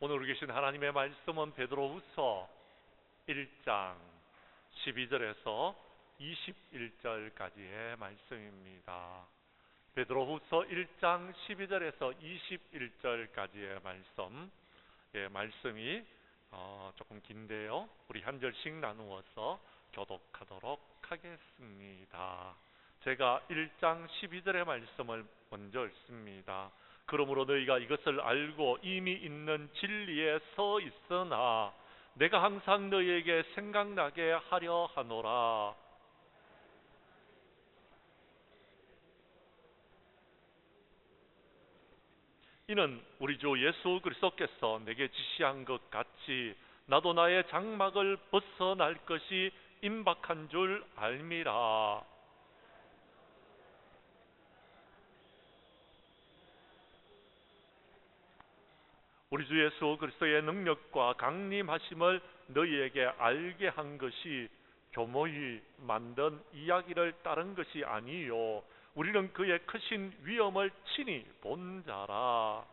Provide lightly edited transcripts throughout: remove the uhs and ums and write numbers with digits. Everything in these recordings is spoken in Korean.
오늘 우리 계신 하나님의 말씀은 베드로후서 1장 12절에서 21절까지의 말씀입니다. 베드로후서 1장 12절에서 21절까지의 말씀이 조금 긴데요. 우리 한 절씩 나누어서 교독하도록 하겠습니다. 제가 1장 12절의 말씀을 먼저 읽습니다. 그러므로 너희가 이것을 알고 이미 있는 진리에 서 있으나 내가 항상 너희에게 생각나게 하려 하노라. 이는 우리 주 예수 그리스도께서 내게 지시한 것 같이 나도 나의 장막을 벗어날 것이 임박한 줄 알미라. 우리 주 예수 그리스도의 능력과 강림하심을 너희에게 알게 한 것이 교모히 만든 이야기를 따른 것이 아니요 우리는 그의 크신 위엄을 친히 본 자라.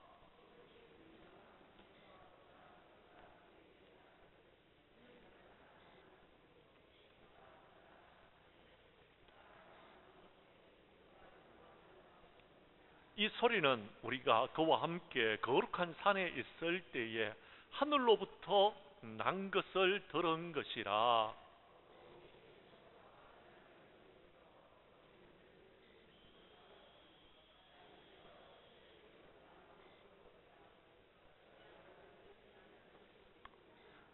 이 소리는 우리가 그와 함께 거룩한 산에 있을 때에 하늘로부터 난 것을 들은 것이라.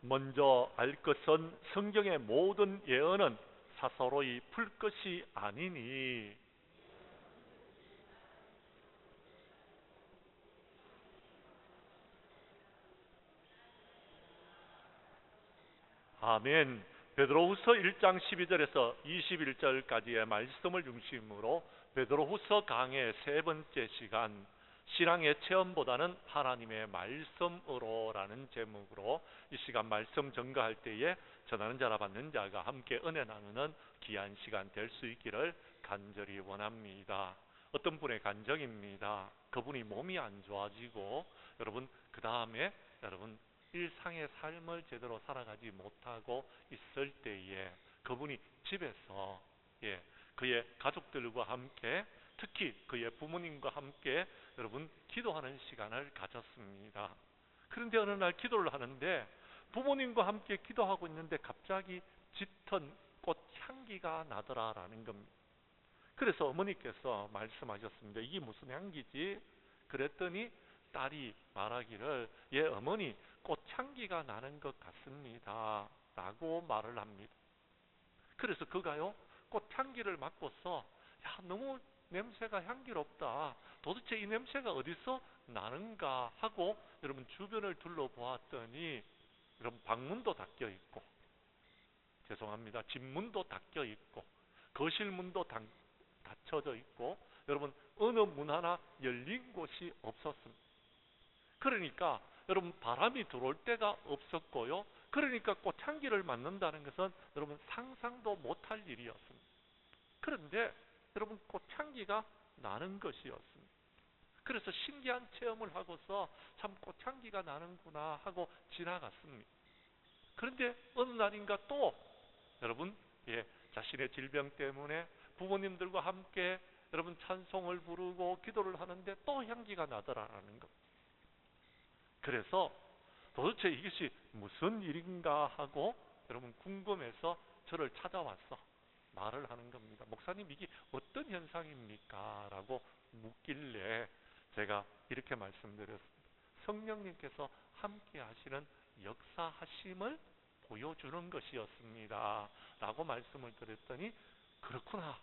먼저 알 것은 성경의 모든 예언은 사사로이 풀 것이 아니니. 아멘. 베드로후서 1장 12절에서 21절까지의 말씀을 중심으로 베드로후서 강의 세 번째 시간, 신앙의 체험보다는 하나님의 말씀으로라는 제목으로 이 시간 말씀 전가할 때에 전하는 자라 받는 자가 함께 은혜 나누는 귀한 시간 될 수 있기를 간절히 원합니다. 어떤 분의 간증입니다. 그분이 몸이 안 좋아지고 그 다음에 일상의 삶을 제대로 살아가지 못하고 있을 때에 그분이 집에서 그의 가족들과 함께 특히 그의 부모님과 함께 기도하는 시간을 가졌습니다. 그런데 어느 날 기도를 하는데 부모님과 함께 기도하고 있는데 갑자기 짙은 꽃향기가 나더라라는 겁니다. 그래서 어머니께서 말씀하셨습니다. 이게 무슨 향기지? 그랬더니 딸이 말하기를 어머니 꽃향기가 나는 것 같습니다 라고 말을 합니다. 그래서 그가요 꽃향기를 맡고서 너무 냄새가 향기롭다, 도대체 이 냄새가 어디서 나는가 하고 주변을 둘러보았더니 방문도 닫혀 있고 집문도 닫혀 있고 거실문도 닫혀져 있고 어느 문 하나 열린 곳이 없었습니다. 그러니까 바람이 들어올 데가 없었고요. 그러니까 꽃향기를 맡는다는 것은 상상도 못할 일이었습니다. 그런데 꽃향기가 나는 것이었습니다. 그래서 신기한 체험을 하고서 참 꽃향기가 나는구나 하고 지나갔습니다. 그런데 어느 날인가 또 자신의 질병 때문에 부모님들과 함께 찬송을 부르고 기도를 하는데 또 향기가 나더라는 것. 그래서 도대체 이것이 무슨 일인가 하고 궁금해서 저를 찾아왔어 말을 하는 겁니다. 목사님 이게 어떤 현상입니까? 라고 묻길래 제가 이렇게 말씀드렸습니다. 성령님께서 함께 하시는 역사하심을 보여주는 것이었습니다 라고 말씀을 드렸더니 그렇구나.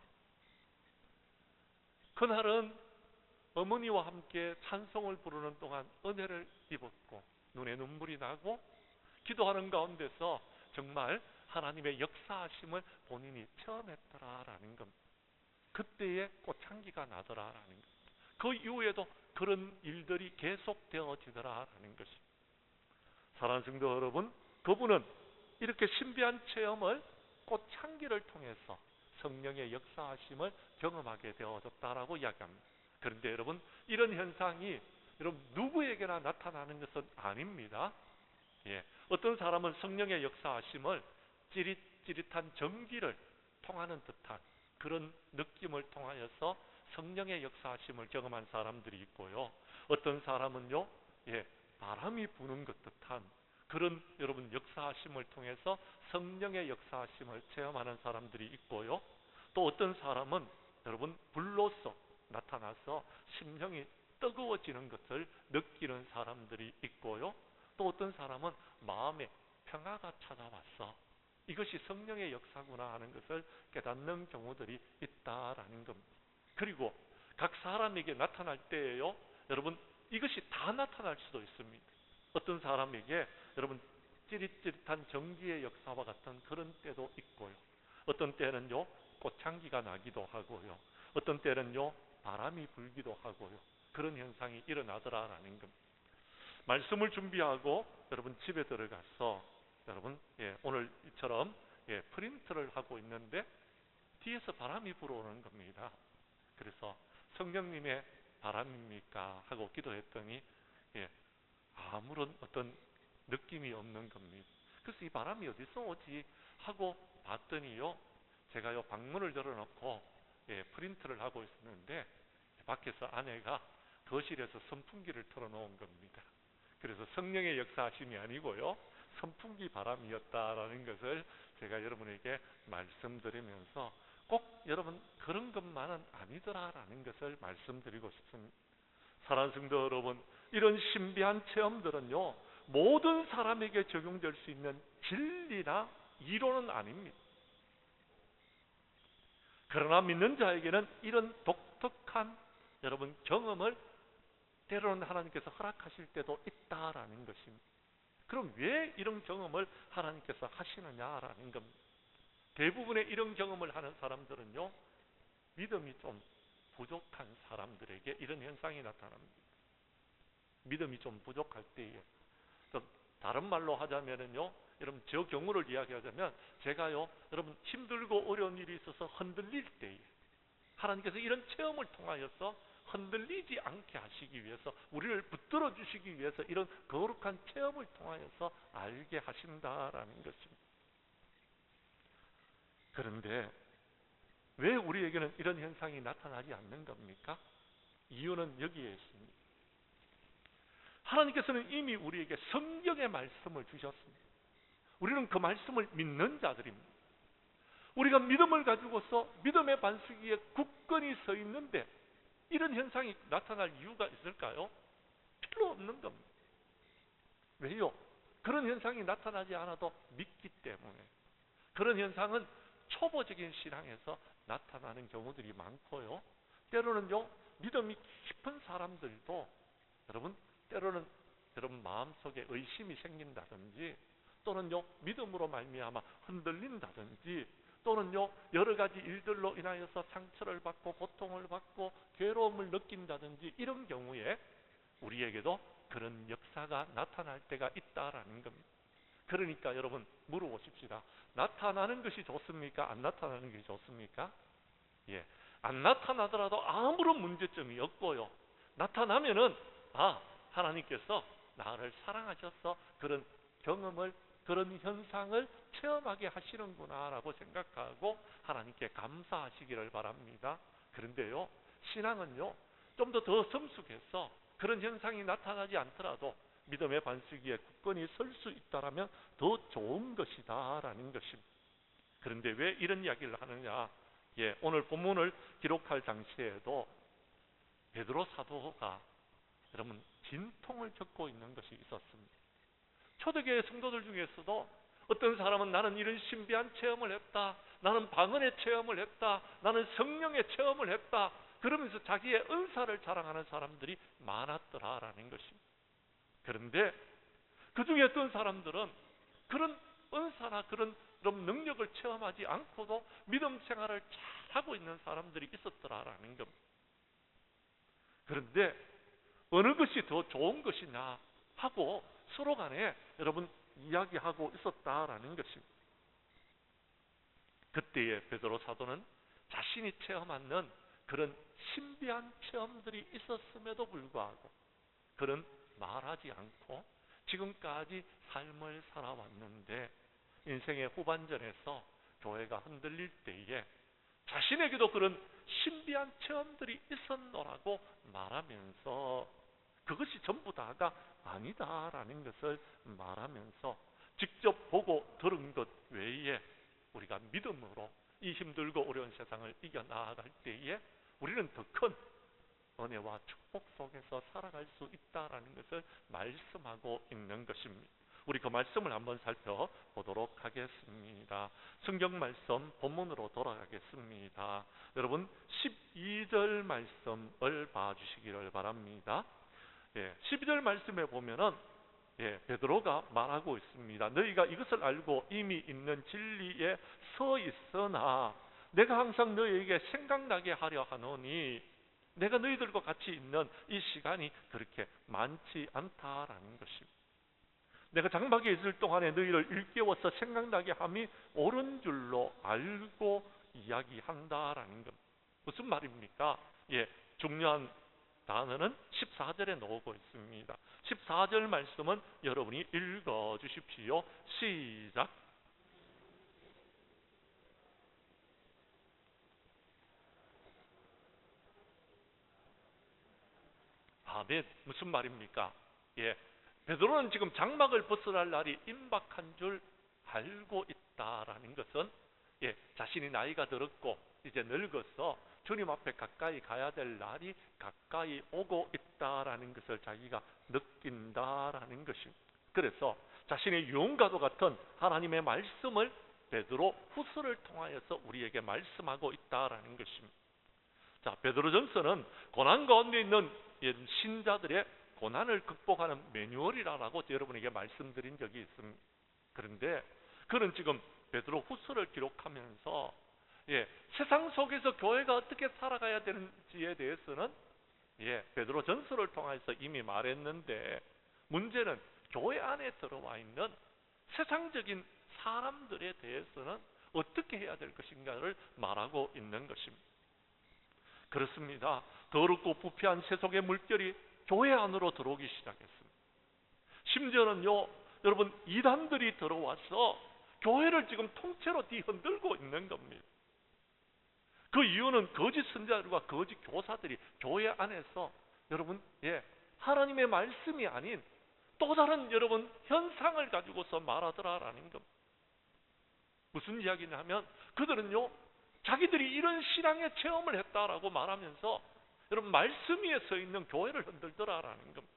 그날은 어머니와 함께 찬송을 부르는 동안 은혜를 입었고 눈에 눈물이 나고 기도하는 가운데서 정말 하나님의 역사하심을 본인이 체험했더라라는 겁니다. 그때의 꽃향기가 나더라라는 겁니다. 그 이후에도 그런 일들이 계속되어지더라라는 것입니다. 사랑하는 성도 여러분, 그분은 이렇게 신비한 체험을 꽃향기를 통해서 성령의 역사하심을 경험하게 되어졌다라고 이야기합니다. 그런데 여러분, 이런 현상이 여러분 누구에게나 나타나는 것은 아닙니다. 예, 어떤 사람은 성령의 역사하심을 찌릿찌릿한 전기를 통하는 듯한 그런 느낌을 통하여서 성령의 역사하심을 경험한 사람들이 있고요. 어떤 사람은요, 예, 바람이 부는 것 듯한 그런 여러분 역사하심을 통해서 성령의 역사하심을 체험하는 사람들이 있고요. 또 어떤 사람은 여러분 불로서 나타나서 심령이 뜨거워지는 것을 느끼는 사람들이 있고요. 또 어떤 사람은 마음에 평화가 찾아와서 이것이 성령의 역사구나 하는 것을 깨닫는 경우들이 있다라는 겁니다. 그리고 각 사람에게 나타날 때에요, 여러분 이것이 다 나타날 수도 있습니다. 어떤 사람에게 여러분 찌릿찌릿한 전기의 역사와 같은 그런 때도 있고요. 어떤 때는요 꽃향기가 나기도 하고요. 어떤 때는요 바람이 불기도 하고요. 그런 현상이 일어나더라라는 겁니다. 말씀을 준비하고 여러분 집에 들어가서 여러분 오늘 이처럼 프린트를 하고 있는데 뒤에서 바람이 불어오는 겁니다. 그래서 성령님의 바람입니까? 하고 기도했더니 아무런 어떤 느낌이 없는 겁니다. 그래서 이 바람이 어디서 오지? 하고 봤더니요, 제가요 방문을 열어놓고 프린트를 하고 있었는데 밖에서 아내가 거실에서 선풍기를 틀어놓은 겁니다. 그래서 성령의 역사하심이 아니고요, 선풍기 바람이었다라는 것을 제가 여러분에게 말씀드리면서 꼭 여러분 그런 것만은 아니더라라는 것을 말씀드리고 싶습니다. 사랑하는 성도 여러분, 이런 신비한 체험들은요 모든 사람에게 적용될 수 있는 진리나 이론은 아닙니다. 그러나 믿는 자에게는 이런 독특한 여러분 경험을 때로는 하나님께서 허락하실 때도 있다라는 것입니다. 그럼 왜 이런 경험을 하나님께서 하시느냐라는 겁니다. 대부분의 이런 경험을 하는 사람들은요 믿음이 좀 부족한 사람들에게 이런 현상이 나타납니다. 믿음이 좀 부족할 때에, 다른 말로 하자면은요, 여러분 저 경우를 이야기하자면 제가요 여러분 힘들고 어려운 일이 있어서 흔들릴 때에 하나님께서 이런 체험을 통하여서 흔들리지 않게 하시기 위해서, 우리를 붙들어 주시기 위해서 이런 거룩한 체험을 통하여서 알게 하신다라는 것입니다. 그런데 왜 우리에게는 이런 현상이 나타나지 않는 겁니까? 이유는 여기에 있습니다. 하나님께서는 이미 우리에게 성경의 말씀을 주셨습니다. 우리는 그 말씀을 믿는 자들입니다. 우리가 믿음을 가지고서 믿음의 반석 위에 굳건히 서 있는데 이런 현상이 나타날 이유가 있을까요? 필요 없는 겁니다. 왜요? 그런 현상이 나타나지 않아도 믿기 때문에. 그런 현상은 초보적인 신앙에서 나타나는 경우들이 많고요. 때로는요, 믿음이 깊은 사람들도 여러분 때로는 여러분 마음속에 의심이 생긴다든지, 또는요 믿음으로 말미암아 흔들린다든지, 또는요 여러 가지 일들로 인하여서 상처를 받고 고통을 받고 괴로움을 느낀다든지, 이런 경우에 우리에게도 그런 역사가 나타날 때가 있다라는 겁니다. 그러니까 여러분 물어보십시다. 나타나는 것이 좋습니까? 안 나타나는 것이 좋습니까? 안 나타나더라도 아무런 문제점이 없고요, 나타나면은 하나님께서 나를 사랑하셔서 그런 경험을, 그런 현상을 체험하게 하시는구나 라고 생각하고 하나님께 감사하시기를 바랍니다. 그런데요, 신앙은요 좀 더 성숙해서 그런 현상이 나타나지 않더라도 믿음의 반석 위에 굳건히 설 수 있다면 더 좋은 것이다 라는 것입니다. 그런데 왜 이런 이야기를 하느냐? 오늘 본문을 기록할 당시에도 베드로 사도가 여러분 진통을 겪고 있는 것이 있었습니다. 초대교회 성도들 중에서도 어떤 사람은 나는 이런 신비한 체험을 했다, 나는 방언의 체험을 했다, 나는 성령의 체험을 했다, 그러면서 자기의 은사를 자랑하는 사람들이 많았더라라는 것입니다. 그런데 그 중에 어떤 사람들은 그런 은사나 그런 능력을 체험하지 않고도 믿음 생활을 잘하고 있는 사람들이 있었더라라는 겁니다. 그런데 어느 것이 더 좋은 것이냐 하고 서로 간에 여러분 이야기하고 있었다라는 것입니다. 그때에 베드로 사도는 자신이 체험하는 그런 신비한 체험들이 있었음에도 불구하고 그는 말하지 않고 지금까지 삶을 살아왔는데 인생의 후반전에서 교회가 흔들릴 때에 자신에게도 그런 신비한 체험들이 있었노라고 말하면서 그것이 전부 다가 아니다라는 것을 말하면서 직접 보고 들은 것 외에 우리가 믿음으로 이 힘들고 어려운 세상을 이겨나갈 때에 우리는 더 큰 은혜와 축복 속에서 살아갈 수 있다라는 것을 말씀하고 있는 것입니다. 우리 그 말씀을 한번 살펴보도록 하겠습니다. 성경 말씀 본문으로 돌아가겠습니다. 여러분 12절 말씀을 봐주시기를 바랍니다. 12절 말씀에 보면은 베드로가 말하고 있습니다. 너희가 이것을 알고 이미 있는 진리에 서 있으나 내가 항상 너희에게 생각나게 하려 하노니 내가 너희들과 같이 있는 이 시간이 그렇게 많지 않다라는 것입니다. 내가 장막에 있을 동안에 너희를 일깨워서 생각나게 함이 옳은 줄로 알고 이야기한다라는 것. 무슨 말입니까? 중요한 단어는 14절에 나오고 있습니다. 14절 말씀은 여러분이 읽어 주십시오. 시작. 아멘. 무슨 말입니까? 베드로는 지금 장막을 벗어날 날이 임박한 줄 알고 있다라는 것은 자신이 나이가 들었고 이제 늙어서 주님 앞에 가까이 가야 될 날이 가까이 오고 있다라는 것을 자기가 느낀다라는 것입니다. 그래서 자신의 유언과도 같은 하나님의 말씀을 베드로 후서를 통하여서 우리에게 말씀하고 있다라는 것입니다. 자, 베드로전서는 고난 가운데 있는 신자들의 고난을 극복하는 매뉴얼이라고 여러분에게 말씀드린 적이 있습니다. 그런데 그는 지금 베드로 후서를 기록하면서 세상 속에서 교회가 어떻게 살아가야 되는지에 대해서는 베드로 전서를 통해서 이미 말했는데 문제는 교회 안에 들어와 있는 세상적인 사람들에 대해서는 어떻게 해야 될 것인가를 말하고 있는 것입니다. 그렇습니다. 더럽고 부패한 세속의 물결이 교회 안으로 들어오기 시작했습니다. 심지어는요, 여러분 이단들이 들어와서 교회를 지금 통째로 뒤흔들고 있는 겁니다. 그 이유는 거짓 선자들과 거짓 교사들이 교회 안에서 여러분 하나님의 말씀이 아닌 또 다른 여러분 현상을 가지고서 말하더라라는 겁니다. 무슨 이야기냐면 그들은요 자기들이 이런 신앙의 체험을 했다라고 말하면서 여러분 말씀 위에 서 있는 교회를 흔들더라라는 겁니다.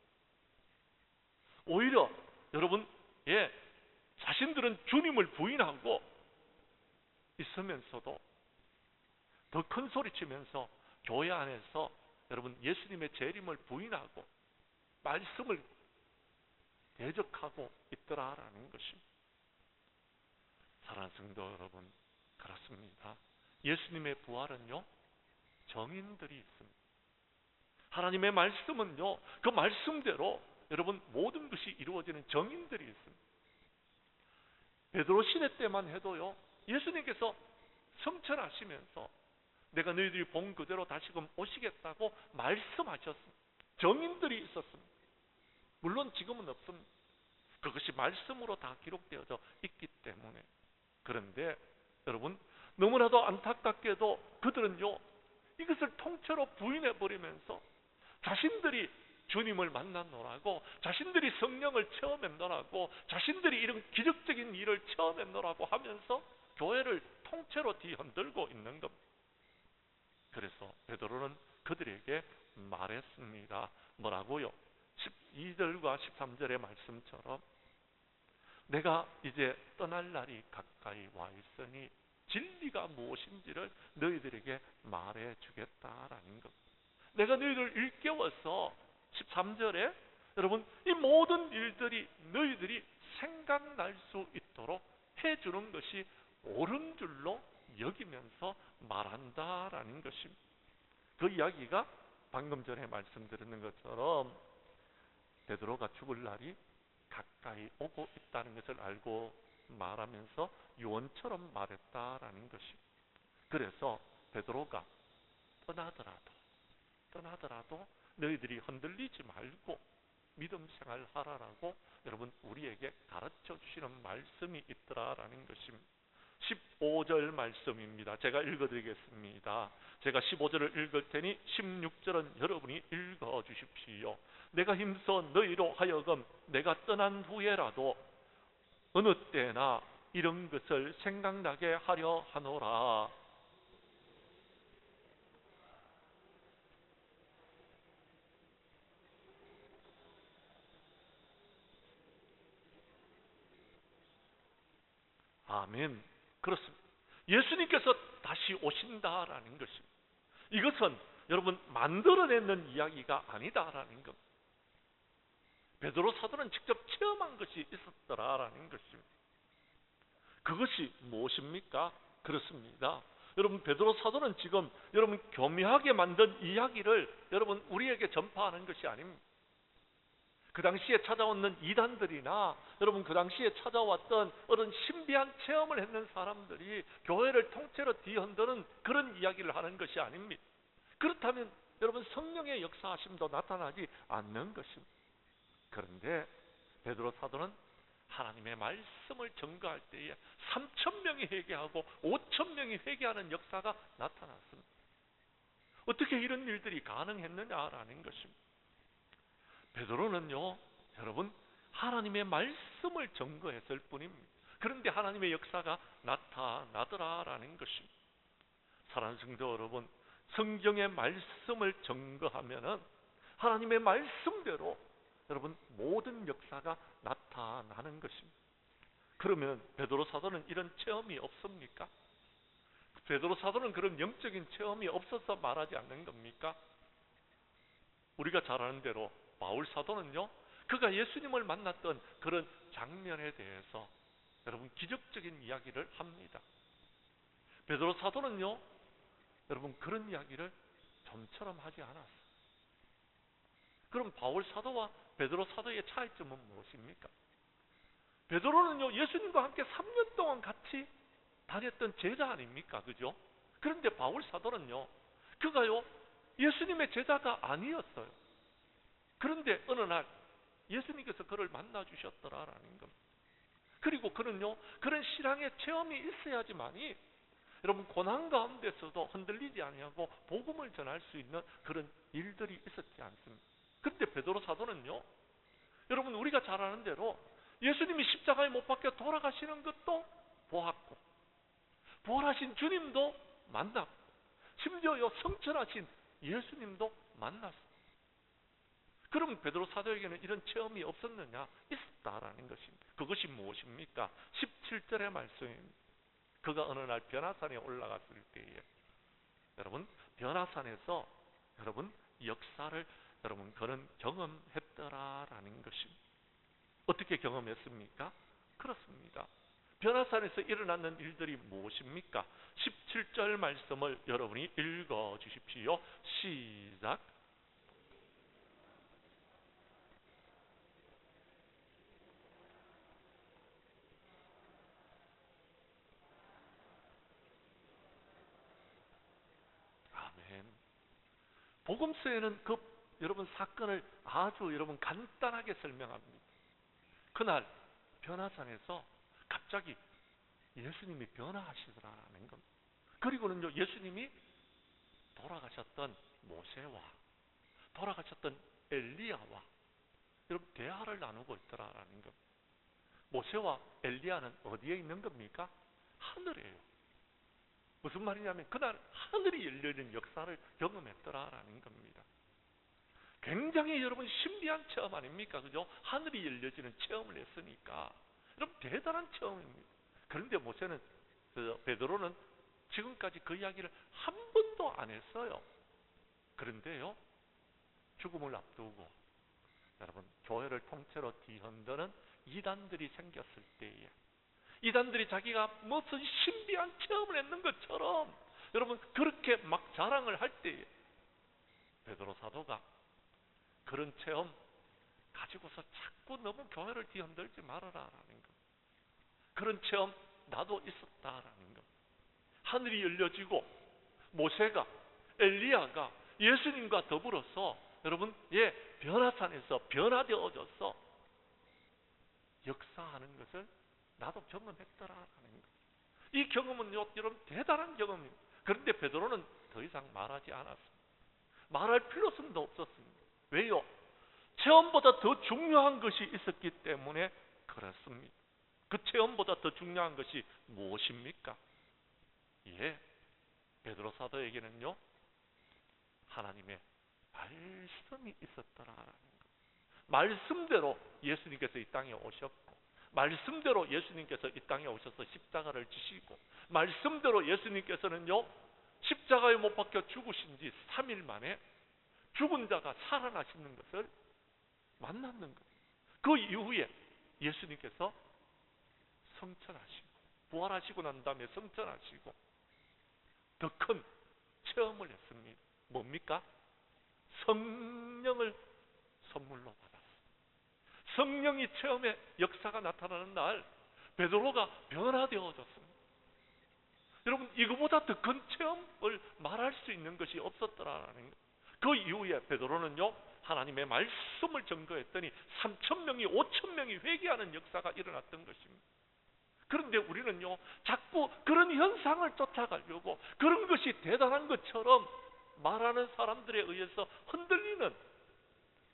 오히려 여러분 자신들은 주님을 부인하고 있으면서도 더 큰 소리 치면서 교회 안에서 여러분 예수님의 재림을 부인하고 말씀을 대적하고 있더라라는 것입니다. 사랑하는 성도 여러분, 그렇습니다. 예수님의 부활은요 정인들이 있습니다. 하나님의 말씀은요 그 말씀대로 여러분 모든 것이 이루어지는 정인들이 있습니다. 베드로 시대 때만 해도요 예수님께서 성천하시면서 내가 너희들이 본 그대로 다시금 오시겠다고 말씀하셨습니다. 정인들이 있었습니다. 물론 지금은 없습니다. 그것이 말씀으로 다 기록되어져 있기 때문에. 그런데 여러분 너무나도 안타깝게도 그들은요 이것을 통째로 부인해버리면서 자신들이 주님을 만났노라고, 자신들이 성령을 체험했노라고, 자신들이 이런 기적적인 일을 체험했노라고 하면서 교회를 통째로 뒤흔들고 있는 겁니다. 그래서 베드로는 그들에게 말했습니다. 뭐라고요? 12절과 13절의 말씀처럼 내가 이제 떠날 날이 가까이 와 있으니 진리가 무엇인지를 너희들에게 말해주겠다라는 것. 내가 너희들을 일깨워서 13절에 여러분 이 모든 일들이 너희들이 생각날 수 있도록 해주는 것이 옳은 줄로 여기면서 말한다라는 것입니다. 그 이야기가 방금 전에 말씀드리는 것처럼 베드로가 죽을 날이 가까이 오고 있다는 것을 알고 말하면서 유언처럼 말했다라는 것입니다. 그래서 베드로가 떠나더라도 너희들이 흔들리지 말고 믿음 생활 하라라고 여러분 우리에게 가르쳐 주시는 말씀이 있더라라는 것입니다. 15절 말씀입니다. 제가 읽어드리겠습니다. 제가 15절을 읽을 테니 16절은 여러분이 읽어주십시오. 내가 힘써 너희로 하여금 내가 떠난 후에라도 어느 때나 이런 것을 생각나게 하려 하노라. 아멘. 그렇습니다. 예수님께서 다시 오신다라는 것입니다. 이것은 여러분 만들어내는 이야기가 아니다라는 것. 베드로 사도는 직접 체험한 것이 있었더라라는 것입니다. 그것이 무엇입니까? 그렇습니다. 여러분 베드로 사도는 지금 여러분 교묘하게 만든 이야기를 여러분 우리에게 전파하는 것이 아닙니다. 그 당시에 찾아오는 이단들이나 여러분 그 당시에 찾아왔던 어떤 신비한 체험을 했는 사람들이 교회를 통째로 뒤흔드는 그런 이야기를 하는 것이 아닙니다. 그렇다면 여러분 성령의 역사하심도 나타나지 않는 것입니다. 그런데 베드로 사도는 하나님의 말씀을 전가할 때에 3,000명이 회개하고 5,000명이 회개하는 역사가 나타났습니다. 어떻게 이런 일들이 가능했느냐라는 것입니다. 베드로는요, 여러분 하나님의 말씀을 증거했을 뿐입니다. 그런데 하나님의 역사가 나타나더라라는 것입니다. 사랑하는 성도 여러분, 성경의 말씀을 증거하면은 하나님의 말씀대로 여러분 모든 역사가 나타나는 것입니다. 그러면 베드로 사도는 이런 체험이 없습니까? 베드로 사도는 그런 영적인 체험이 없어서 말하지 않는 겁니까? 우리가 잘 아는 대로 바울 사도는요, 그가 예수님을 만났던 그런 장면에 대해서 여러분 기적적인 이야기를 합니다. 베드로 사도는요, 여러분 그런 이야기를 좀처럼 하지 않았어요. 그럼 바울 사도와 베드로 사도의 차이점은 무엇입니까? 베드로는요, 예수님과 함께 3년 동안 같이 다녔던 제자 아닙니까? 그죠? 그런데 바울 사도는요, 그가요, 예수님의 제자가 아니었어요. 그런데 어느 날 예수님께서 그를 만나 주셨더라라는 겁니다. 그리고 그는요, 그런 신앙의 체험이 있어야지만이 여러분 고난 가운데서도 흔들리지 아니하고 복음을 전할 수 있는 그런 일들이 있었지 않습니까? 그런데 베드로 사도는요, 여러분 우리가 잘 아는 대로 예수님이 십자가에 못 박혀 돌아가시는 것도 보았고, 부활하신 주님도 만났고, 심지어요 성천하신 예수님도 만났습니다. 그럼 베드로 사도에게는 이런 체험이 없었느냐? 있었다라는 것입니다. 그것이 무엇입니까? 17절의 말씀입니다. 그가 어느 날 변화산에 올라갔을 때에 여러분 변화산에서 여러분 역사를 여러분 그는 경험했더라라는 것입니다. 어떻게 경험했습니까? 그렇습니다. 변화산에서 일어나는 일들이 무엇입니까? 17절 말씀을 여러분이 읽어 주십시오. 시작. 아멘. 복음서에는 그 여러분 사건을 아주 여러분 간단하게 설명합니다. 그날 변화산에서 갑자기 예수님이 변화하시더라는 겁니다. 그리고는요, 예수님이 돌아가셨던 모세와 돌아가셨던 엘리야와 여러분 대화를 나누고 있더라는 겁니다. 모세와 엘리야는 어디에 있는 겁니까? 하늘이에요. 무슨 말이냐면 그날 하늘이 열리는 역사를 경험했더라라는 겁니다. 굉장히 여러분 신비한 체험 아닙니까? 그죠? 하늘이 열려지는 체험을 했으니까 여러분 대단한 체험입니다. 그런데 모세는 베드로는 지금까지 그 이야기를 한 번도 안 했어요. 그런데요, 죽음을 앞두고 여러분 교회를 통째로 뒤흔드는 이단들이 생겼을 때에 이단들이 자기가 무슨 신비한 체험을 했는 것처럼 여러분 그렇게 막 자랑을 할 때에 베드로 사도가 그런 체험 가지고서 자꾸 너무 교회를 뒤흔들지 말아라라는 것. 그런 체험 나도 있었다라는 것. 하늘이 열려지고 모세가 엘리야가 예수님과 더불어서 여러분 변화산에서 변화되어져서 역사하는 것을 나도 경험했더라라는 것. 이 경험은요, 여러분 대단한 경험입니다. 그런데 베드로는 더 이상 말하지 않았습니다. 말할 필요성도 없었습니다. 왜요? 체험보다 더 중요한 것이 있었기 때문에 그렇습니다. 그 체험보다 더 중요한 것이 무엇입니까? 예, 베드로 사도에게는요, 하나님의 말씀이 있었더라라는 것. 말씀대로 예수님께서 이 땅에 오셨고, 말씀대로 예수님께서 이 땅에 오셔서 십자가를 지시고, 말씀대로 예수님께서는요, 십자가에 못 박혀 죽으신 지 3일 만에 죽은 자가 살아나시는 것을 만났는 것. 그 이후에 예수님께서 성천하시고, 부활하시고 난 다음에 성천하시고 더 큰 체험을 했습니다. 뭡니까? 성령을 선물로 받았습니다. 성령이 체험의 역사가 나타나는 날 베드로가 변화되어졌습니다. 여러분, 이거보다 더 큰 체험을 말할 수 있는 것이 없었더라라는 것. 그 이후에 베드로는요, 하나님의 말씀을 증거했더니 3,000명이 5,000명이 회개하는 역사가 일어났던 것입니다. 그런데 우리는요, 자꾸 그런 현상을 쫓아가려고 그런 것이 대단한 것처럼 말하는 사람들에 의해서 흔들리는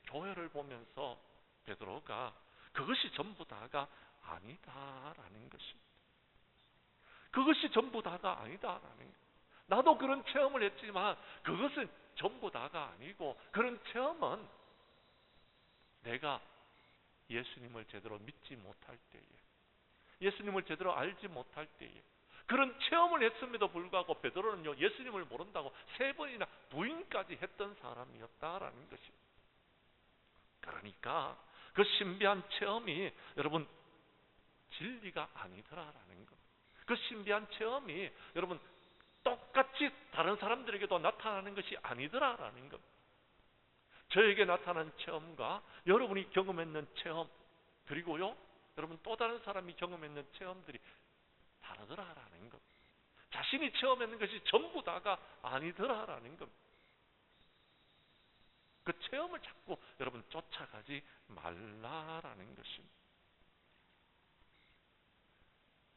교회를 보면서 베드로가 그것이 전부 다가 아니다라는 것입니다. 그것이 전부 다가 아니다라는 것. 나도 그런 체험을 했지만 그것은 전부 다가 아니고, 그런 체험은 내가 예수님을 제대로 믿지 못할 때에, 예수님을 제대로 알지 못할 때에 그런 체험을 했음에도 불구하고 베드로는요, 예수님을 모른다고 3번이나 부인까지 했던 사람이었다라는 것입니다. 그러니까 그 신비한 체험이 여러분 진리가 아니더라라는 것. 그 신비한 체험이 여러분 똑같이 다른 사람들에게도 나타나는 것이 아니더라라는 것. 저에게 나타난 체험과 여러분이 경험했는 체험, 그리고요, 여러분 또 다른 사람이 경험했는 체험들이 다르더라라는 것. 자신이 체험했는 것이 전부 다가 아니더라라는 것. 그 체험을 자꾸 여러분 쫓아가지 말라라는 것입니다.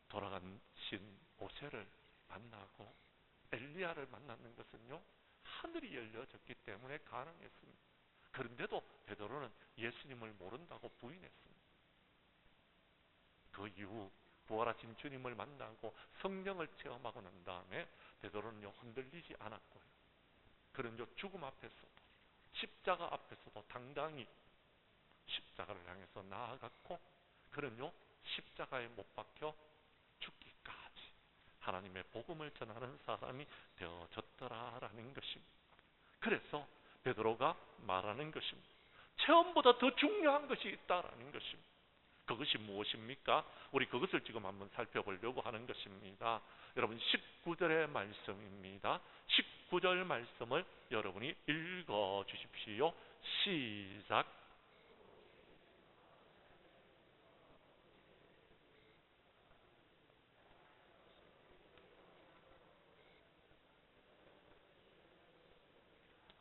돌아간 신 모세를 만나고 엘리야를 만났는 것은요, 하늘이 열려졌기 때문에 가능했습니다. 그런데도 베드로는 예수님을 모른다고 부인했습니다. 그 이후 부활하신 주님을 만나고 성령을 체험하고 난 다음에 베드로는요, 흔들리지 않았고요. 그런요, 죽음 앞에서도, 십자가 앞에서도 당당히 십자가를 향해서 나아갔고, 그런요, 십자가에 못 박혀 죽기까지 하나님의 복음을 전하는 사람이 되어졌더라라는 것입니다. 그래서 베드로가 말하는 것입니다. 체험보다 더 중요한 것이 있다라는 것입니다. 그것이 무엇입니까? 우리 그것을 지금 한번 살펴보려고 하는 것입니다. 여러분 19절의 말씀입니다. 19절 말씀을 여러분이 읽어 주십시오. 시작.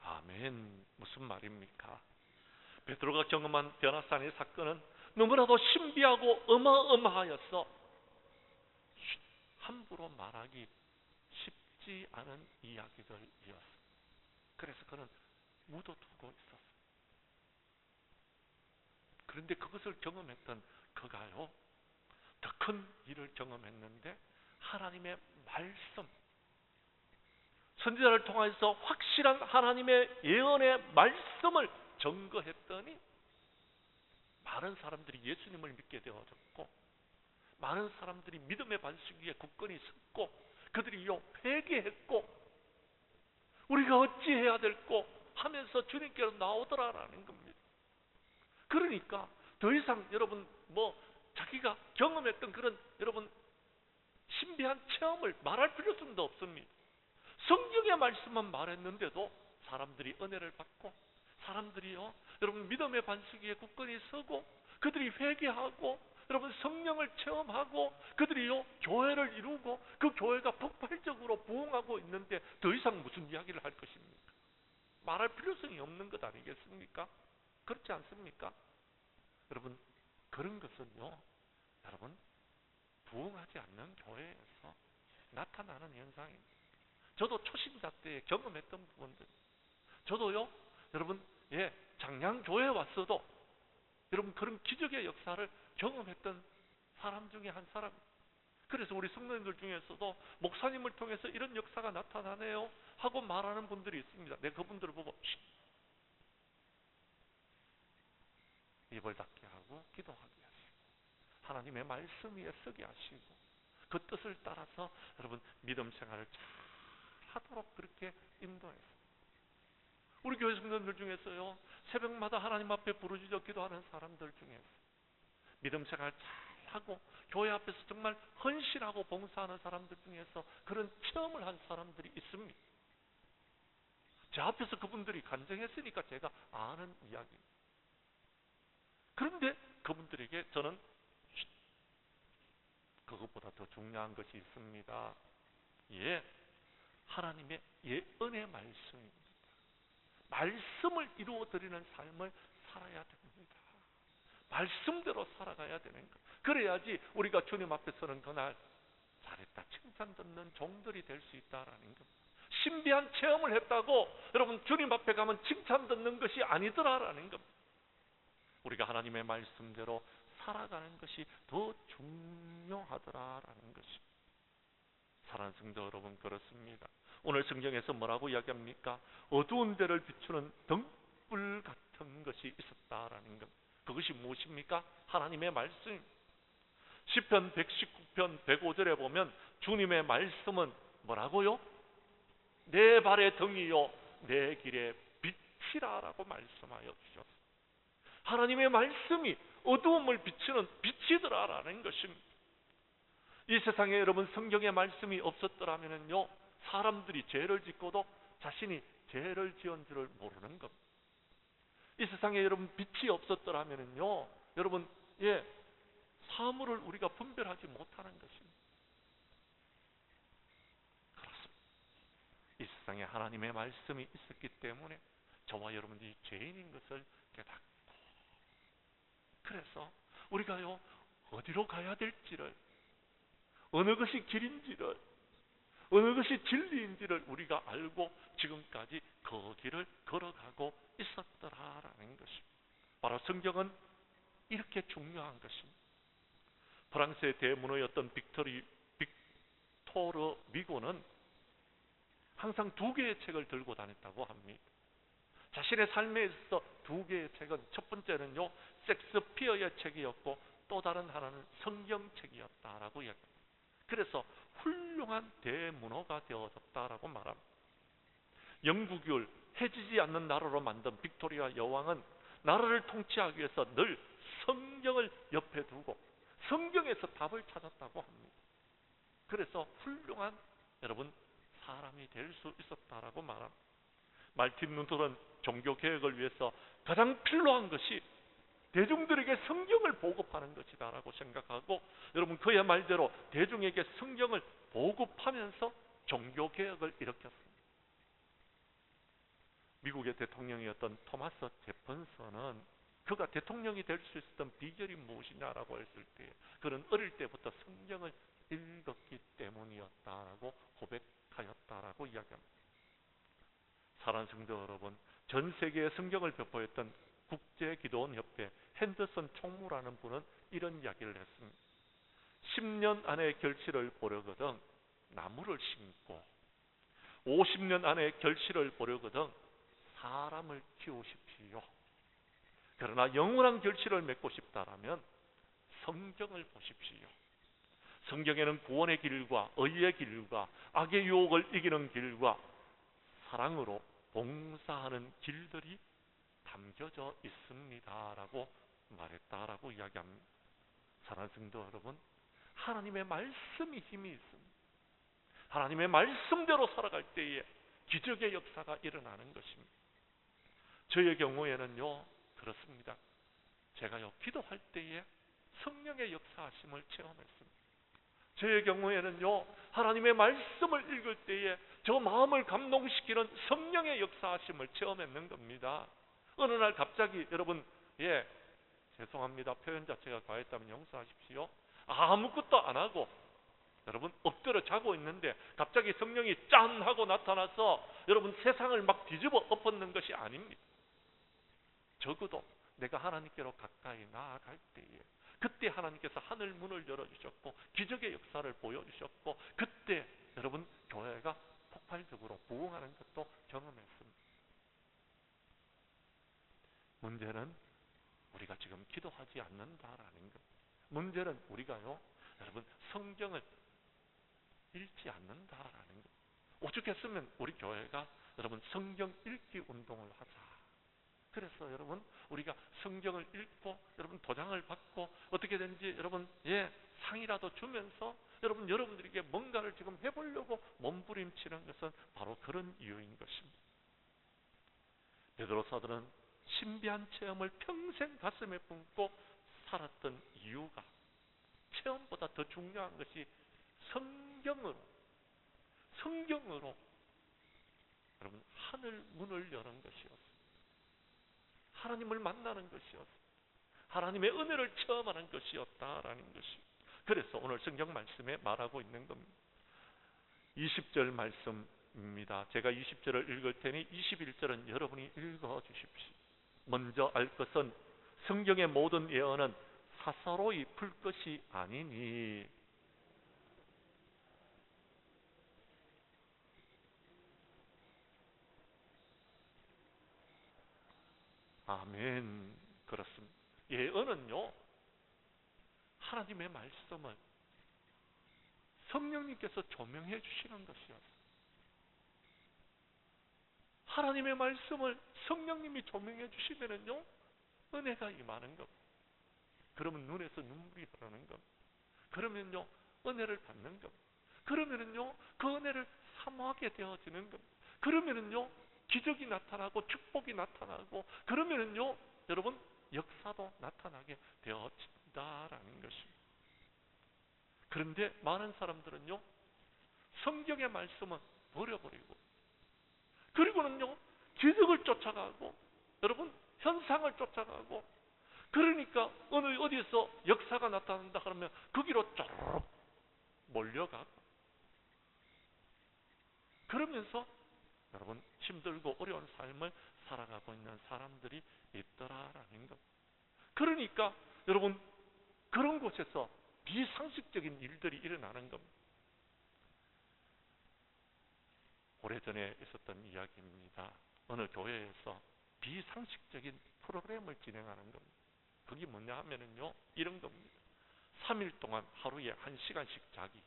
아멘. 무슨 말입니까? 베드로가 경험한 변화산의 사건은 너무나도 신비하고 어마어마하여서 함부로 말하기 쉽지 않은 이야기들이었습니다. 그래서 그는 묻어두고 있었습니다. 그런데 그것을 경험했던 그가요, 더 큰 일을 경험했는데 하나님의 말씀, 선지자를 통해서 확실한 하나님의 예언의 말씀을 증거했더니 많은 사람들이 예수님을 믿게 되어졌고, 많은 사람들이 믿음의 반석 위에 굳건히 섰고, 그들이 회개했고, 우리가 어찌해야 될고 하면서 주님께로 나오더라라는 겁니다. 그러니까 더 이상 여러분 자기가 경험했던 그런 여러분 신비한 체험을 말할 필요성도 없습니다. 성경의 말씀만 말했는데도 사람들이 은혜를 받고, 사람들이요 여러분 믿음의 반석 위에 굳건히 서고, 그들이 회개하고, 여러분 성령을 체험하고, 그들이요 교회를 이루고, 그 교회가 폭발적으로 부흥하고 있는데 더 이상 무슨 이야기를 할 것입니까? 말할 필요성이 없는 것 아니겠습니까? 그렇지 않습니까? 여러분, 그런 것은요, 여러분, 부흥하지 않는 교회에서 나타나는 현상입니다. 저도 초신자 때 경험했던 부분들, 저도요, 여러분, 장량교회에 왔어도 여러분 그런 기적의 역사를 경험했던 사람 중에 한 사람. 그래서 우리 성도님들 중에서도 목사님을 통해서 이런 역사가 나타나네요 하고 말하는 분들이 있습니다. 내가 그분들을 보고 입을 닫게 하고 기도하게 하시고 하나님의 말씀 위에 서게 하시고 그 뜻을 따라서 여러분 믿음 생활을 잘 하도록 그렇게 인도했습니다. 우리 교회 성도님들 중에서요, 새벽마다 하나님 앞에 부르짖어 기도하는 사람들 중에서 믿음 생활 잘 하고 교회 앞에서 정말 헌신하고 봉사하는 사람들 중에서 그런 체험을 한 사람들이 있습니다. 제 앞에서 그분들이 간증했으니까 제가 아는 이야기입니다. 그런데 그분들에게 저는 그것보다 더 중요한 것이 있습니다. 하나님의 은혜 말씀입니다. 말씀을 이루어드리는 삶을 살아야 됩니다. 말씀대로 살아가야 되는 것. 그래야지 우리가 주님 앞에 서는 그날 잘했다 칭찬 듣는 종들이 될 수 있다라는 겁니다. 신비한 체험을 했다고 여러분 주님 앞에 가면 칭찬 듣는 것이 아니더라라는 겁니다. 우리가 하나님의 말씀대로 살아가는 것이 더 중요하더라라는 것입니다. 사랑하는 성도 여러분, 그렇습니다. 오늘 성경에서 뭐라고 이야기합니까? 어두운 데를 비추는 등불 같은 것이 있었다라는 것. 그것이 무엇입니까? 하나님의 말씀. 시편 119편 105절에 보면 주님의 말씀은 뭐라고요? 내 발의 등이요 내 길의 빛이라라고 말씀하여 주셨습니다. 하나님의 말씀이 어두움을 비추는 빛이더라라는 것입니다. 이 세상에 여러분 성경의 말씀이 없었더라면요 사람들이 죄를 짓고도 자신이 죄를 지은 줄을 모르는 겁니다. 이 세상에 여러분 빛이 없었더라면요 여러분 사물을 우리가 분별하지 못하는 것입니다. 그렇습니다. 이 세상에 하나님의 말씀이 있었기 때문에 저와 여러분들이 죄인인 것을 깨닫고 그래서 우리가요 어디로 가야 될지를 어느 것이 길인지를 어느 것이 진리인지를 우리가 알고 지금까지 그 길을 걸어가고 있었더라라는 것입니다. 바로 성경은 이렇게 중요한 것입니다. 프랑스의 대문호였던 빅토르 미고는 항상 2개의 책을 들고 다녔다고 합니다. 자신의 삶에 있어서 2개의 책은 첫 번째는요 섹스피어의 책이었고 또 다른 하나는 성경책이었다라고 이야기합니다. 그래서 훌륭한 대문호가 되어졌다라고 말합니다. 영국을 해지지 않는 나라로 만든 빅토리아 여왕은 나라를 통치하기 위해서 늘 성경을 옆에 두고 성경에서 답을 찾았다고 합니다. 그래서 훌륭한 여러분 사람이 될 수 있었다라고 말합니다. 말틴 루터는 종교개혁을 위해서 가장 필요한 것이 대중들에게 성경을 보급하는 것이다라고 생각하고 여러분 그의 말대로 대중에게 성경을 보급하면서 종교개혁을 일으켰습니다. 미국의 대통령이었던 토마스 제퍼슨은 그가 대통령이 될 수 있었던 비결이 무엇이냐라고 했을 때 그는 어릴 때부터 성경을 읽었기 때문이었다라고 고백하였다라고 이야기합니다. 사랑하는 성도 여러분, 전 세계에 성경을 배포했던 국제기도원협회 핸더슨 총무라는 분은 이런 이야기를 했습니다. 10년 안에 결실을 보려거든 나무를 심고 50년 안에 결실을 보려거든 사람을 키우십시오. 그러나 영원한 결실을 맺고 싶다라면 성경을 보십시오. 성경에는 구원의 길과 의의 길과 악의 유혹을 이기는 길과 사랑으로 봉사하는 길들이 담겨져 있습니다라고 말했다라고 이야기합니다. 사랑하는 성도 여러분, 하나님의 말씀이 힘이 있습니다. 하나님의 말씀대로 살아갈 때에 기적의 역사가 일어나는 것입니다. 저의 경우에는요 그렇습니다. 제가요 기도할 때에 성령의 역사하심을 체험했습니다. 저의 경우에는요 하나님의 말씀을 읽을 때에 저 마음을 감동시키는 성령의 역사하심을 체험했는 겁니다. 어느 날 갑자기 여러분, 죄송합니다. 표현 자체가 과했다면 용서하십시오. 아무것도 안 하고 여러분 엎드려 자고 있는데 갑자기 성령이 짠 하고 나타나서 여러분 세상을 막 뒤집어 엎었는 것이 아닙니다. 적어도 내가 하나님께로 가까이 나아갈 때에 그때 하나님께서 하늘 문을 열어주셨고 기적의 역사를 보여주셨고 그때 여러분 교회가 폭발적으로 부흥하는 것도 경험했습니다. 문제는 우리가 지금 기도하지 않는다라는 것. 문제는 우리가요 여러분 성경을 읽지 않는다라는 것. 오죽했으면 우리 교회가 여러분 성경 읽기 운동을 하자. 그래서 여러분 우리가 성경을 읽고 여러분 도장을 받고 어떻게든지 여러분 상이라도 주면서 여러분들에게 뭔가를 지금 해보려고 몸부림치는 것은 바로 그런 이유인 것입니다. 베드로 사도는 신비한 체험을 평생 가슴에 품고 살았던 이유가 체험보다 더 중요한 것이 성경으로 여러분 하늘 문을 여는 것이었습니다. 하나님을 만나는 것이었습니다. 하나님의 은혜를 체험하는 것이었다라는 것이. 그래서 오늘 성경 말씀에 말하고 있는 겁니다. 20절 말씀입니다. 제가 20절을 읽을 테니 21절은 여러분이 읽어 주십시오. 먼저 알 것은 성경의 모든 예언은 사사로이 풀 것이 아니니 아멘. 그렇습니다. 예언은요 하나님의 말씀을 성령님께서 조명해 주시는 것이었어요. 하나님의 말씀을 성령님이 조명해 주시면은요 은혜가 임하는 겁니다. 그러면 눈에서 눈물이 흐르는 겁니다. 그러면요 은혜를 받는 겁니다. 그러면은요 그 은혜를 사모하게 되어지는 겁니다. 그러면은요 기적이 나타나고 축복이 나타나고 그러면은요 여러분 역사도 나타나게 되어진다라는 것입니다. 그런데 많은 사람들은요 성경의 말씀은 버려버리고 그리고는요 기적을 쫓아가고 여러분 현상을 쫓아가고 그러니까 어디서 역사가 나타난다 그러면 거기로 쪼르륵 몰려가고 그러면서 여러분 힘들고 어려운 삶을 살아가고 있는 사람들이 있더라라는 것. 그러니까 여러분 그런 곳에서 비상식적인 일들이 일어나는 겁니다. 오래전에 있었던 이야기입니다. 어느 교회에서 비상식적인 프로그램을 진행하는 겁니다. 그게 뭐냐 하면은요 이런 겁니다. 3일 동안 하루에 1시간씩 자기.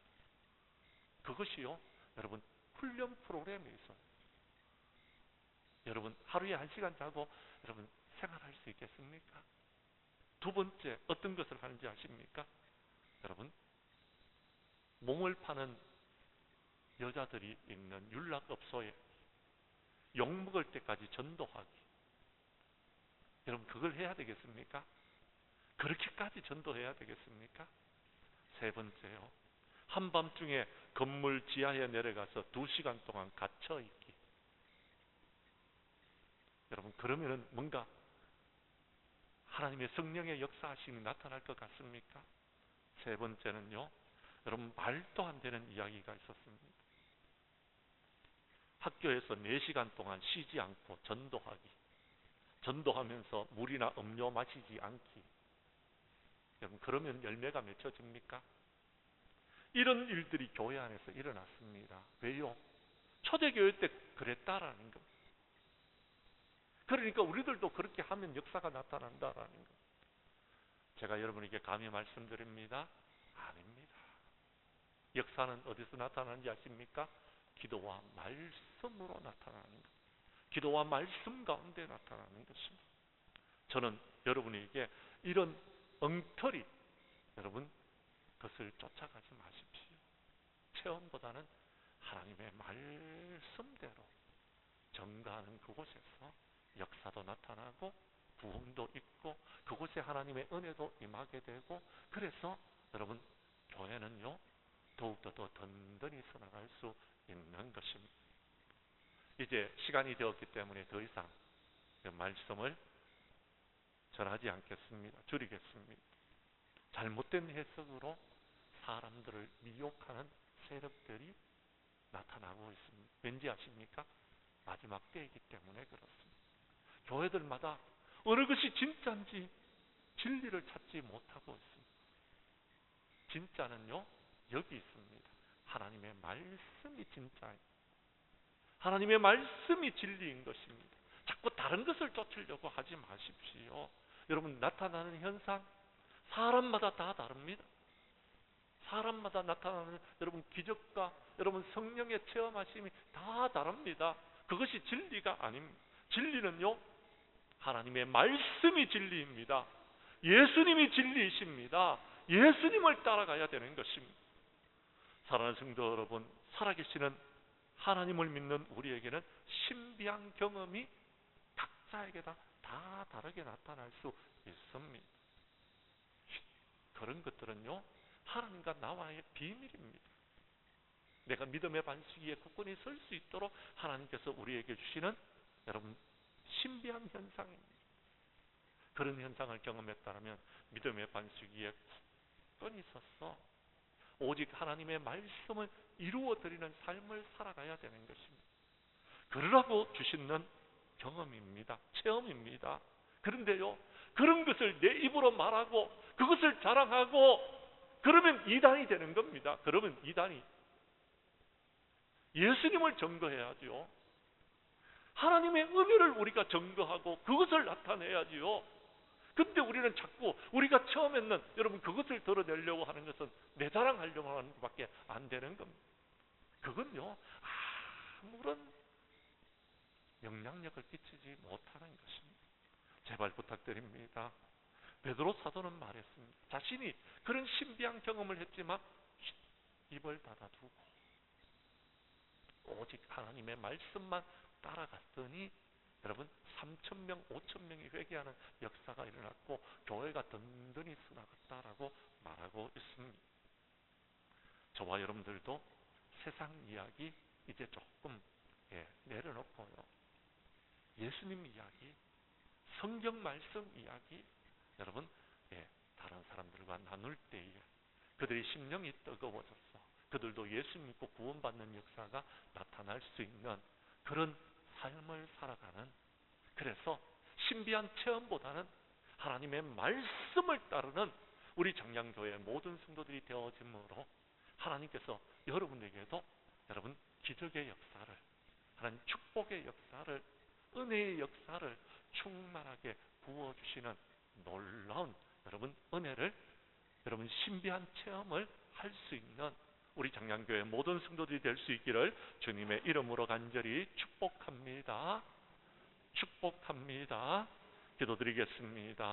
그것이요 여러분 훈련 프로그램이 있어요. 여러분 하루에 1시간 자고 여러분 생활할 수 있겠습니까? 두 번째 어떤 것을 하는지 아십니까? 여러분 몸을 파는 여자들이 있는 윤락업소에 욕 먹을 때까지 전도하기. 여러분 그걸 해야 되겠습니까? 그렇게까지 전도해야 되겠습니까? 세 번째요. 한밤중에 건물 지하에 내려가서 2시간 동안 갇혀있기. 여러분 그러면은 뭔가 하나님의 성령의 역사하심이 나타날 것 같습니까? 세 번째는요. 여러분 말도 안 되는 이야기가 있었습니다. 학교에서 4시간 동안 쉬지 않고 전도하기. 전도하면서 물이나 음료 마시지 않기. 여러분 그러면 열매가 맺혀집니까? 이런 일들이 교회 안에서 일어났습니다. 왜요? 초대교회 때 그랬다라는 겁니다. 그러니까 우리들도 그렇게 하면 역사가 나타난다라는 것. 제가 여러분에게 감히 말씀드립니다. 아닙니다. 역사는 어디서 나타나는지 아십니까? 기도와 말씀으로 나타나는 것. 기도와 말씀 가운데 나타나는 것입니다. 저는 여러분에게 이런 엉터리 여러분 그것을 쫓아가지 마십시오. 체험보다는 하나님의 말씀대로 전가하는 그곳에서 역사도 나타나고 부흥도 있고 그곳에 하나님의 은혜도 임하게 되고 그래서 여러분 교회는요 더욱더 더 든든히 서나갈 수 있는 것입니다. 이제 시간이 되었기 때문에 더 이상 말씀을 전하지 않겠습니다. 줄이겠습니다. 잘못된 해석으로 사람들을 미혹하는 세력들이 나타나고 있습니다. 왠지 아십니까? 마지막 때이기 때문에 그렇습니다. 교회들마다 어느 것이 진짜인지 진리를 찾지 못하고 있습니다. 진짜는요, 여기 있습니다. 하나님의 말씀이 진짜입니다. 하나님의 말씀이 진리인 것입니다. 자꾸 다른 것을 쫓으려고 하지 마십시오. 여러분, 나타나는 현상 사람마다 다 다릅니다. 사람마다 나타나는 여러분 기적과 여러분 성령의 체험하심이 다 다릅니다. 그것이 진리가 아닙니다. 진리는요, 하나님의 말씀이 진리입니다. 예수님이 진리이십니다. 예수님을 따라가야 되는 것입니다. 사랑하는 성도 여러분, 살아계시는 하나님을 믿는 우리에게는 신비한 경험이 각자에게 다 다르게 나타날 수 있습니다. 그런 것들은요, 하나님과 나와의 비밀입니다. 내가 믿음의 반석 위에 굳건히 설 수 있도록 하나님께서 우리에게 주시는 여러분 신비한 현상입니다. 그런 현상을 경험했다면 믿음의 반석 위에 굳건히 서서 오직 하나님의 말씀을 이루어드리는 삶을 살아가야 되는 것입니다. 그러라고 주시는 경험입니다. 체험입니다. 그런데요, 그런 것을 내 입으로 말하고 그것을 자랑하고 그러면 이단이 되는 겁니다. 그러면 이단이 예수님을 증거해야지요. 하나님의 은혜를 우리가 증거하고 그것을 나타내야지요. 근데 우리는 자꾸 우리가 처음 했는 여러분 그것을 드러내려고 하는 것은 내 자랑하려고 하는 것밖에 안 되는 겁니다. 그건요, 아무런 영향력을 끼치지 못하는 것입니다. 제발 부탁드립니다. 베드로 사도는 말했습니다. 자신이 그런 신비한 경험을 했지만 입을 닫아두고 오직 하나님의 말씀만 따라갔더니 여러분 3,000명, 5,000명이 회개하는 역사가 일어났고 교회가 든든히 서나갔다라고 말하고 있습니다. 저와 여러분들도 세상 이야기 이제 조금 내려놓고요, 예수님 이야기, 성경 말씀 이야기 여러분 다른 사람들과 나눌 때에 그들의 심령이 뜨거워져서 그들도 예수 믿고 구원받는 역사가 나타날 수 있는 그런 삶을 살아가는, 그래서 신비한 체험보다는 하나님의 말씀을 따르는 우리 장량교회의 모든 성도들이 되어짐으로 하나님께서 여러분에게도 여러분 기적의 역사를, 하나님 축복의 역사를, 은혜의 역사를 충만하게 부어주시는 놀라운 여러분 은혜를, 여러분 신비한 체험을 할 수 있는 우리 장량교회 모든 성도들이 될 수 있기를 주님의 이름으로 간절히 축복합니다. 축복합니다. 기도드리겠습니다.